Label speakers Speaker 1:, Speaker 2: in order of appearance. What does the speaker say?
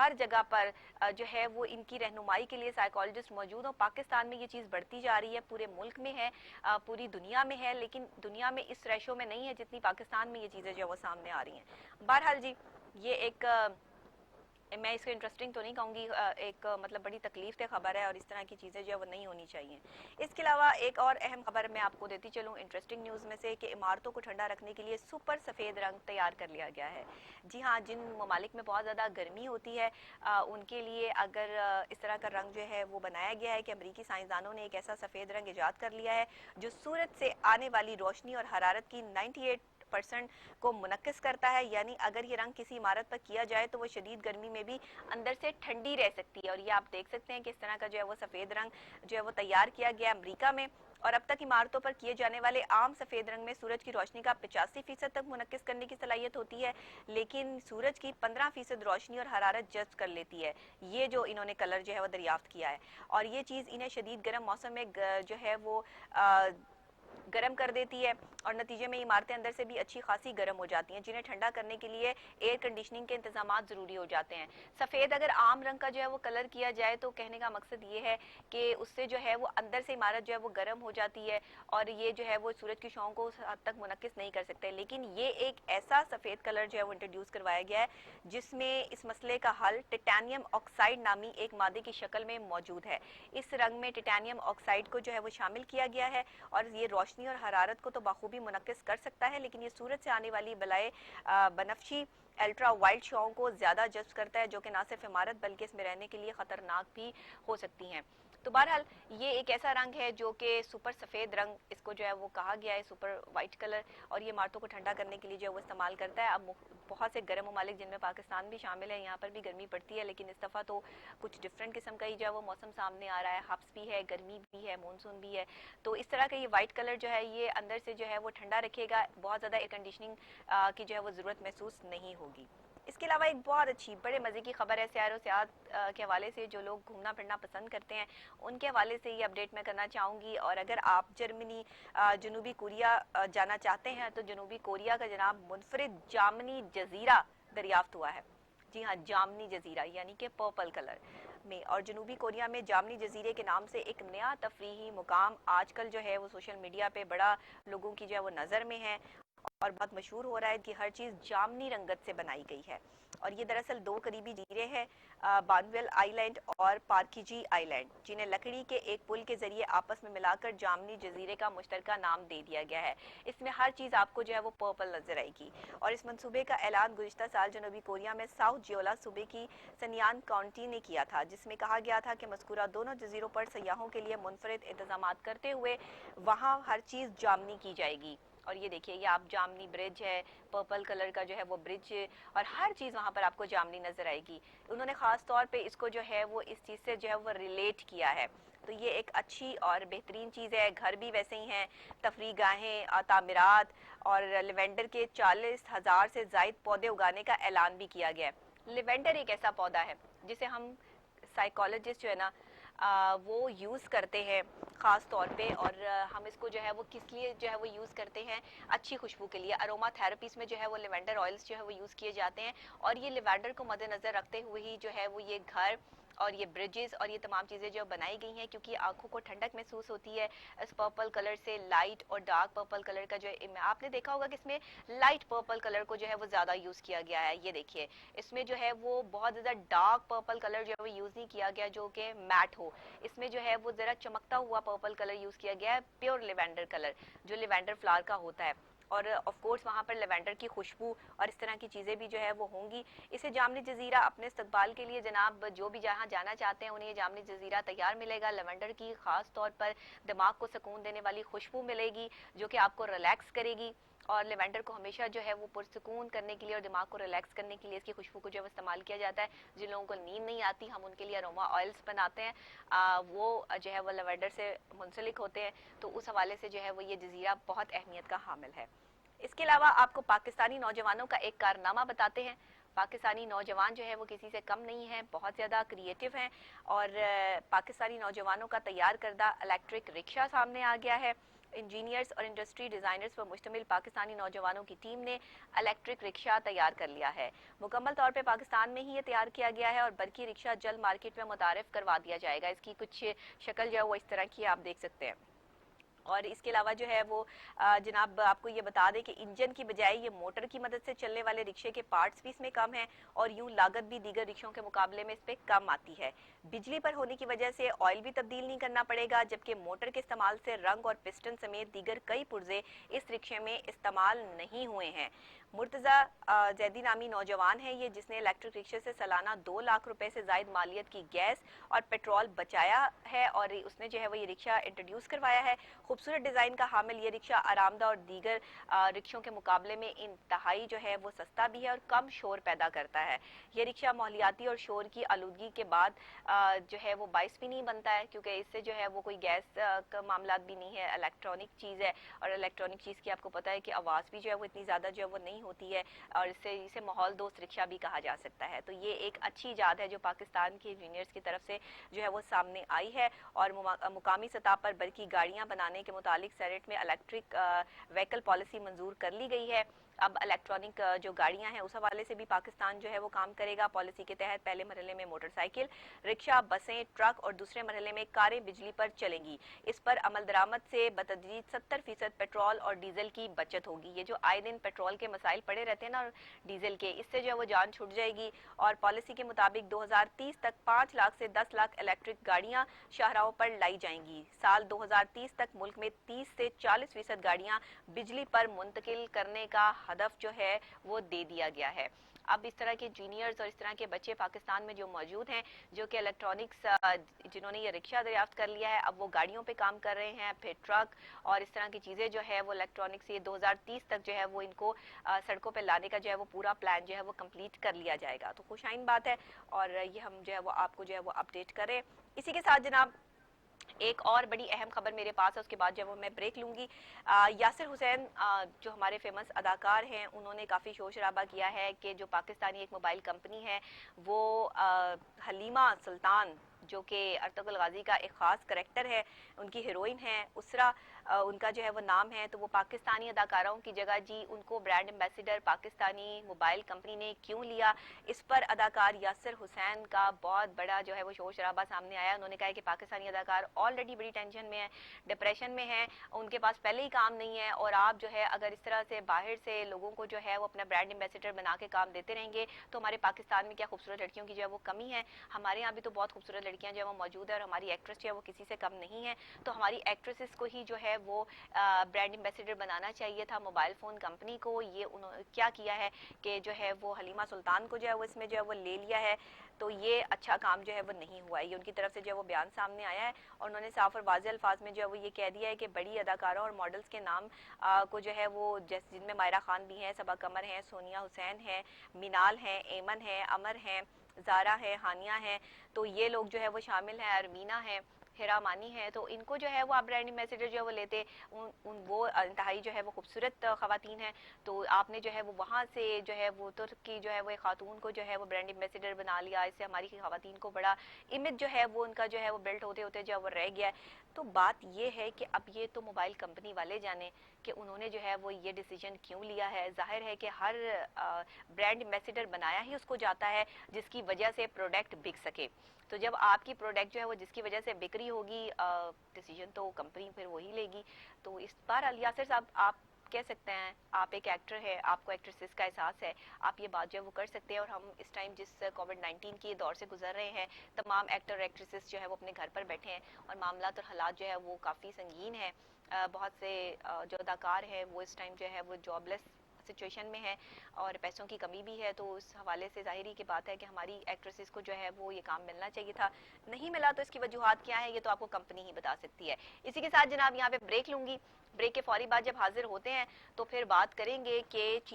Speaker 1: हर जगह पर जो है वो इनकी रहनुमाई के लिए साइकोलॉजिस्ट मौजूद हो। पाकिस्तान में ये चीज़ बढ़ती जा रही है, पूरे मुल्क में है, पूरी दुनिया में है, लेकिन दुनिया में इस रेशो में नहीं है जितनी पाकिस्तान में ये चीज़ें जो है वो सामने आ रही हैं। बहरहाल जी, ये एक मैं इसको इंटरेस्टिंग तो नहीं कहूँगी, एक मतलब बड़ी तकलीफ दह खबर है और इस तरह की चीज़ें जो है वो नहीं होनी चाहिए। इसके अलावा एक और अहम खबर मैं आपको देती चलूँ इंटरेस्टिंग न्यूज़ में से, कि इमारतों को ठंडा रखने के लिए सुपर सफ़ेद रंग तैयार कर लिया गया है। जी हाँ, जिन ममालिक में बहुत ज़्यादा गर्मी होती है उनके लिए अगर इस तरह का रंग जो है वो बनाया गया है कि अमरीकी साइंसदानों ने एक ऐसा सफ़ेद रंग ईजाद कर लिया है जो सूरज से आने वाली रोशनी और हरारत की 98% को मुनक्किस करता है। यानी अगर ये रंग किसी इमारत पर किया जाए तो वो शदीद गर्मी में भी अंदर से ठंडी रह सकती है। और ये आप देख सकते हैं कि इस तरह का जो है वो सफ़ेद रंग जो है वो तैयार किया गया अमेरिका में। और अब तक इमारतों पर किए जाने वाले आम सफ़ेद रंग में सूरज की रोशनी का 85% तक मुनक्किस करने की सलाहियत होती है, लेकिन सूरज की 15% रोशनी और हरारत जज्ब कर लेती है। ये जो इन्होंने कलर जो है वो दरियाफ्त किया है, और ये चीज़ इन्हें शदीद गर्म मौसम में जो है वो गर्म कर देती है, और नतीजे में इमारतें अंदर से भी अच्छी खासी गर्म हो जाती हैं, जिन्हें ठंडा करने के लिए एयर कंडीशनिंग के इंतजाम ज़रूरी हो जाते हैं। सफ़ेद अगर आम रंग का जो है वो कलर किया जाए तो कहने का मकसद ये है कि उससे जो है वो अंदर से इमारत जो है वो गर्म हो जाती है, और ये जो है वो सूरज की शॉ को उस हद तक मुनक्किस नहीं कर सकते। लेकिन ये एक ऐसा सफ़ेद कलर जो है वो इंट्रोड्यूस करवाया गया है जिसमें इस मसले का हल टिटेनियम ऑक्साइड नामी एक मादे की शक्ल में मौजूद है। इस रंग में टिटेनियम ऑक्साइड को जो है वो शामिल किया गया है, और ये रोशनी और हरारत को तो बखूबी मुनक्किस कर सकता है, लेकिन ये सूरज से आने वाली बलाए बनफशी अल्ट्रा वाइल्ड शॉ को ज़्यादा जज्ब करता है, जो कि ना सिर्फ इमारत बल्कि इसमें रहने के लिए ख़तरनाक भी हो सकती हैं। तो बहरहाल ये एक ऐसा रंग है जो कि सुपर सफ़ेद रंग इसको जो है वो कहा गया है, सुपर वाइट कलर, और ये इमारतों को ठंडा करने के लिए जो है वो इस्तेमाल करता है। अब बहुत से गर्म ममालिक जिनमें पाकिस्तान भी शामिल है, यहाँ पर भी गर्मी पड़ती है, लेकिन इस दफ़ा तो कुछ डिफरेंट किस्म का ही जो है वो मौसम सामने आ रहा है। हब्स भी है, गर्मी भी है, मानसून भी है। तो इस तरह का ये वाइट कलर जो है ये अंदर से जो है वो ठंडा रखेगा, बहुत ज़्यादा एयर कंडीशनिंग की जो है वो ज़रूरत महसूस नहीं होगी। इसके अलावा एक बहुत अच्छी बड़े मज़े की खबर है सैर व सियाहत के हवाले से, जो लोग घूमना फिरना पसंद करते हैं उनके हवाले से ये अपडेट मैं करना चाहूँगी। और अगर आप जर्मनी, जनूबी कोरिया जाना चाहते हैं तो जनूबी कोरिया का जनाब मुनफरिद जामनी जजीरा दरियाफ्त हुआ है। जी हाँ, जामनी जजीरा यानी कि पर्पल कलर में। और जनूबी कोरिया में जामनी जजीरे के नाम से एक नया तफरीही मुकाम आजकल जो है वो सोशल मीडिया पे बड़ा लोगों की जो है वो नज़र में है और बहुत मशहूर हो रहा है कि हर चीज़ जामनी रंगत से बनाई गई है। और ये दरअसल दो करीबी जजीरे हैं, बानवेल आइलैंड और पार्किजी आइलैंड, जिन्हें लकड़ी के एक पुल के जरिए आपस में मिलाकर जामनी जजीरे का मुश्तरका नाम दे दिया गया है। इसमें हर चीज़ आपको जो है वो पर्पल नजर आएगी। और इस मंसूबे का ऐलान गुज़िश्ता साल जनूबी कोरिया में साउथ जियोला सूबे की सनियान काउंटी ने किया था, जिसमें कहा गया था कि मज़कूरा दोनों जजीरों पर सयाहों के लिए मुनफरिद इंतजाम करते हुए वहाँ हर चीज़ जामनी की जाएगी। और ये देखिए, ये आप जामनी ब्रिज है, पर्पल कलर का जो है वो ब्रिज, और हर चीज़ वहाँ पर आपको जामनी नज़र आएगी। उन्होंने ख़ास तौर पे इसको जो है वो इस चीज़ से जो है वो रिलेट किया है। तो ये एक अच्छी और बेहतरीन चीज़ है। घर भी वैसे ही हैं, तफरी गाहें, तामीरात, और लेवेंडर के 40,000 से ज़ायद पौधे उगाने का ऐलान भी किया गया है। लेवेंडर एक ऐसा पौधा है जिसे हम साइकोलॉजिस्ट जो है ना वो यूज़ करते हैं ख़ास तौर पे, और हम इसको जो है वो किस लिए जो है वो यूज़ करते हैं, अच्छी खुशबू के लिए। अरोमा थेरेपीज़ में जो है वो लेवेंडर ऑयल्स जो है वो यूज़ किए जाते हैं, और ये लेवेंडर को मद्देनज़र रखते हुए ही जो है वो ये घर और ये ब्रिजेस और ये तमाम चीज़ें जो बनाई गई हैं, क्योंकि आंखों को ठंडक महसूस होती है इस पर्पल कलर से। लाइट और डार्क पर्पल कलर का जो है आपने देखा होगा कि इसमें लाइट पर्पल कलर को जो है वो ज़्यादा यूज़ किया गया है। ये देखिए, इसमें जो है वो बहुत ज़्यादा डार्क पर्पल कलर जो है वो यूज़ नहीं किया गया जो कि मैट हो। इसमें जो है वो ज़रा चमकता हुआ पर्पल कलर यूज़ किया गया है, प्योर लेवेंडर कलर जो लेवेंडर फ्लावर का होता है। और ऑफ कोर्स वहाँ पर लेवेंडर की खुशबू और इस तरह की चीज़ें भी जो है वो होंगी। इसे जामनी जजीरा अपने इस्तकबाल के लिए जनाब जो भी जहाँ जाना चाहते हैं उन्हें ये जामनी जजीरा तैयार मिलेगा। लेवेंडर की ख़ास तौर पर दिमाग को सुकून देने वाली खुशबू मिलेगी जो कि आपको रिलैक्स करेगी। और लेवेंडर को हमेशा जो है वो पुरसुकून करने के लिए और दिमाग को रिलैक्स करने के लिए इसकी खुशबू को जो है इस्तेमाल किया जाता है। जिन लोगों को नींद नहीं आती हम उनके लिए अरोमा ऑयल्स बनाते हैं, वो जो है वो लेवेंडर से मुंसलिक होते हैं। तो उस हवाले से जो है वो ये जजीरा बहुत अहमियत का हामिल है। इसके अलावा आपको पाकिस्तानी नौजवानों का एक कारनामा बताते हैं। पाकिस्तानी नौजवान जो है वो किसी से कम नहीं है, बहुत ज़्यादा क्रिएटिव हैं, और पाकिस्तानी नौजवानों का तैयार करदा इलेक्ट्रिक रिक्शा सामने आ गया है। इंजीनियर्स और इंडस्ट्री डिज़ाइनर्स पर मुश्तमिल पाकिस्तानी नौजवानों की टीम ने इलेक्ट्रिक रिक्शा तैयार कर लिया है। मुकम्मल तौर पे पाकिस्तान में ही ये तैयार किया गया है और बरकी रिक्शा जल्द मार्केट में मुतारिफ करवा दिया जाएगा। इसकी कुछ शक्ल जो है वो इस तरह की आप देख सकते हैं। और इसके अलावा जो है वो जनाब आपको ये बता दें कि इंजन की बजाय ये मोटर की मदद से चलने वाले रिक्शे के पार्ट्स भी इसमें कम हैं और यूं लागत भी दीगर रिक्शों के मुकाबले में इस पर कम आती है। बिजली पर होने की वजह से ऑयल भी तब्दील नहीं करना पड़ेगा, जबकि मोटर के इस्तेमाल से रंग और पिस्टन समेत दीगर कई पुर्जे इस रिक्शे में इस्तेमाल नहीं हुए हैं। मुर्तज़ा जैदी नामी नौजवान है ये, जिसने इलेक्ट्रिक रिक्शे से सालाना 2 लाख रुपए से जायद मालियत की गैस और पेट्रोल बचाया है और उसने जो है वो ये रिक्शा इंट्रोड्यूस करवाया है। खूबसूरत डिज़ाइन का हामिल ये रिक्शा आरामदा और दीगर रिक्शों के मुकाबले में इंतहाई जो है वो सस्ता भी है और कम शोर पैदा करता है। ये रिक्शा माहौलियाती और शोर की आलूदगी के बाद जो है वो बाइस भी नहीं बनता है, क्योंकि इससे जो है वो कोई गैस का मामला भी नहीं है, इलेक्ट्रॉनिक चीज़ है और इलेक्ट्रॉनिक चीज़ की आपको पता है कि आवाज़ भी जो है वो इतनी ज़्यादा जो है वो नहीं होती है और इसे माहौल दोस्त रिक्शा भी कहा जा सकता है। तो ये एक अच्छी इजाद है जो पाकिस्तान के इंजीनियर्स की तरफ से जो है वो सामने आई है और मुकामी सतह पर बल्कि गाड़ियाँ बनाने के मुतालिक सेनेट में इलेक्ट्रिक व्हीकल पॉलिसी मंजूर कर ली गई है। अब इलेक्ट्रॉनिक जो गाड़ियां हैं उस हवाले से भी पाकिस्तान जो है वो काम करेगा। पॉलिसी के तहत पहले मरहले में मोटरसाइकिल, रिक्शा, बसें, ट्रक और दूसरे मरहले में कारें बिजली पर चलेंगी। इस पर अमल दरामद से बतदरीज 70% पेट्रोल और डीजल की बचत होगी। ये जो आए दिन पेट्रोल के मसाइल पड़े रहते हैं ना डीजल के, इससे जो है वो जान छूट जाएगी। और पॉलिसी के मुताबिक 2030 तक 5 लाख से 10 लाख इलेक्ट्रिक गाड़ियां शाहराहों पर लाई जाएंगी। साल 2030 तक मुल्क में 30 से 40% गाड़ियां बिजली पर मुंतकिल करने का हदफ जो है वो दे दिया गया है। अब इस तरह के इंजीनियर्स और इस तरह के बच्चे पाकिस्तान में जो मौजूद हैं, जो कि इलेक्ट्रॉनिक्स जिन्होंने ये रिक्शा दरियाफ्त कर लिया है, अब वो गाड़ियों पे काम कर रहे हैं, फिर ट्रक और इस तरह की चीज़ें जो है वो इलेक्ट्रॉनिक्स ये 2030 तक जो है वो इनको सड़कों पे लाने का जो है वो पूरा प्लान जो है वो कंप्लीट कर लिया जाएगा। तो खुशाइन बात है और ये हम जो है वो आपको जो है वो अपडेट करें। इसी के साथ जनाब एक और बड़ी अहम खबर मेरे पास है, उसके बाद जब मैं ब्रेक लूंगी। यासिर हुसैन जो हमारे फेमस अदाकार हैं, उन्होंने काफ़ी शोर शराबा किया है कि जो पाकिस्तानी एक मोबाइल कंपनी है वो हलीमा सुल्तान, जो कि अर्तुगरुल गाजी का एक ख़ास करैक्टर है, उनकी हीरोइन है उसरा, उनका जो है वो नाम है, तो वो पाकिस्तानी अदाकाराओं की जगह जी उनको brand ambassador Pakistani mobile company ने क्यों लिया। इस पर अदाकार यासिर हुसैन का बहुत बड़ा जो है वो शोर शराबा सामने आया। उन्होंने कहा है कि पाकिस्तानी अदाकार ऑलरेडी बड़ी टेंशन में है, डिप्रेशन में है, उनके पास पहले ही काम नहीं है और आप जो है अगर इस तरह से बाहर से लोगों को जो है वो अपना ब्रांड एम्बेसडर बना के काम देते रहेंगे तो हमारे पाकिस्तान में क्या खूबसूरत लड़कियों की जो है वो कमी है। हमारे यहाँ भी तो बहुत खूबसूरत लड़कियाँ जो है वो मौजूद है और हमारी एक्ट्रेस जो है वो किसी से कम नहीं है। तो हमारी एक्ट्रेसेस को ही जो है वो ब्रांड एम्बेसडर बनाना चाहिए था मोबाइल फ़ोन कंपनी को। ये उन्होंने क्या किया है कि जो है वो हलीमा सुल्तान को जो है वो इसमें जो है वो ले लिया है, तो ये अच्छा काम जो है वो नहीं हुआ है। ये उनकी तरफ से जो है वो बयान सामने आया है और उन्होंने साफ और वाज़ेह अल्फाज में जो है वो ये कह दिया है कि बड़ी अदाकारों और मॉडल्स के नाम को जो है वो जैसे जिनमें मायरा खान भी हैं, सबा कमर हैं, सोनिया हुसैन हैं, मिनाल हैं, एमन है, अमर हैं, ज़ारा है, हानिया है, तो ये लोग जो है वो शामिल हैं, अरमीना है, हिरा मानी है। तो इनको जो है वो आप ब्रांड एम्बेसडर जो है वो लेते वो इंतहाई जो है वो खूबसूरत खवातीन है, तो आपने जो है वो वहाँ से जो है वो तुर्क की जो है वो एक खातून को जो है वो ब्रांड एम्बेसडर बना लिया। इससे हमारी खवातीन को बड़ा इमेज जो है वो उनका जो है वो बिल्ट होते होते जो है वो रह गया है। तो बात ये है कि अब ये तो मोबाइल कंपनी वाले जाने कि उन्होंने जो है वो ये डिसीजन क्यों लिया है। जाहिर है कि हर ब्रांड एम्बेसडर बनाया ही उसको जाता है जिसकी वजह से प्रोडक्ट बिक सके। तो जब आपकी प्रोडक्ट जो है वो जिसकी वजह से बिक्री होगी, डिसीजन तो कंपनी फिर वही लेगी। तो इस बार यासिर साहब आप कह सकते हैं, आप एक एक्टर है, आपको एक्ट्रेसेस का एहसास है, आप ये बात जो है वो कर सकते हैं। और हम इस टाइम जिस कोविड-19 के दौर से गुजर रहे हैं, तमाम एक्टर एक्ट्रेसेस जो है वो अपने घर पर बैठे हैं और मामला और हालात जो है वो काफ़ी संगीन है। बहुत से जो अदाकार हैं वो इस टाइम जो है वो जॉबलेस सिचुएशन में है और पैसों की कमी भी है। तो उस हवाले से ज़ाहिरी की बात है कि हमारी एक्ट्रेसेस को जो है वो ये काम मिलना चाहिए था, नहीं मिला। तो इसकी वजूहात क्या है ये तो आपको कंपनी ही बता सकती है। इसी के साथ जनाब यहाँ पे ब्रेक लूंगी। ब्रेक के फौरी बाद जब हाजिर होते हैं तो फिर बात करेंगे कि चीन